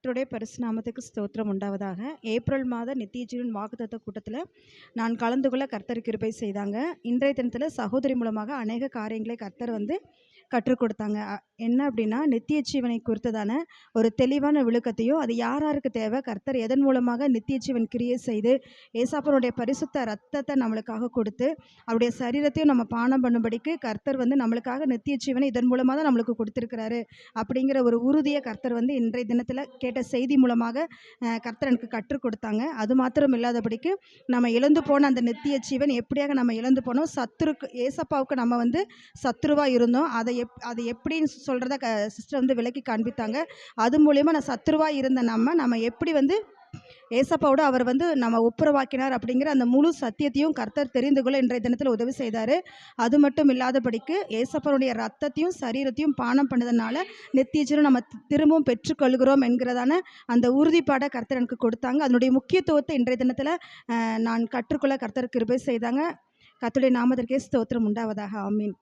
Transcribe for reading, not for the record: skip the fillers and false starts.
கர்த்தருடைய பரிசு நாமத்துக்கு ஸ்தோத்திரம் உண்டாவதாக. ஏப்ரல் மாத நித்திய ஜீவன் வாக்குத்தத்த கூட்டத்தில் நான் கலந்து கொள்ள கர்த்தர் கிருபை செய்தாங்க. இன்றைய தினத்தில் சகோதரி மூலமாக அநேக காரியங்களை கர்த்தர் கற்றுக் கொடுத்தாங்க. என்ன அப்படின்னா, நித்திய ஜீவனை குறித்ததான ஒரு தெளிவான விளக்கத்தையும், அது யார் யாருக்கு தேவை, கர்த்தர் எதன் மூலமாக நித்திய ஜீவன் கிரியை செய்து ஏசாப்பனுடைய பரிசுத்த ரத்தத்தை நம்மளுக்காக கொடுத்து அவருடைய சரீரத்தையும் நம்ம பானம் பண்ணும்படிக்கு கர்த்தர் நம்மளுக்காக நித்திய ஜீவனை இதன் மூலமாக தான் நம்மளுக்கு கொடுத்துருக்கிறாரு அப்படிங்கிற ஒரு உறுதியை கர்த்தர் இன்றைய தினத்தில் கேட்ட செய்தி மூலமாக கர்த்தர் எனக்கு கற்றுக் கொடுத்தாங்க. அது மாத்திரம் இல்லாதபடிக்கு நம்ம இழந்து போன அந்த நித்திய ஜீவன் எப்படியாக நம்ம இழந்து போனோம், சத்துருக்கு ஏசப்பாவுக்கு நம்ம சத்துருவாக இருந்தோம், அதை எப்படின்னு சொல்கிறத சிஸ்டர் விளக்கி காண்பித்தாங்க. அது மூலயமா நான் சத்துருவாக இருந்த நம்ம எப்படி ஏசப்பாவோட அவர் நம்ம ஒப்புரவாக்கினார் அப்படிங்கிற அந்த முழு சத்தியத்தையும் கர்த்தர் தெரிந்து கொள்ள இன்றைய தினத்தில் உதவி செய்தார். அது மட்டும் இல்லாதபடிக்கு ஏசப்பாவுடைய ரத்தத்தையும் சரீரத்தையும் பானம் பண்ணதுனால நித்திய ஜீவனை நம்ம திரும்பவும் பெற்றுக்கொள்கிறோம் என்கிறதான அந்த உறுதிப்பாடை கர்த்தர் எனக்கு கொடுத்தாங்க. அதனுடைய முக்கியத்துவத்தை இன்றைய தினத்தில் நான் கற்றுக்கொள்ள கர்த்தர் கிருபை செய்தாங்க. கர்த்தருடைய நாமத்திற்கே ஸ்தோத்திரம் உண்டாவதாக. ஆமீன்.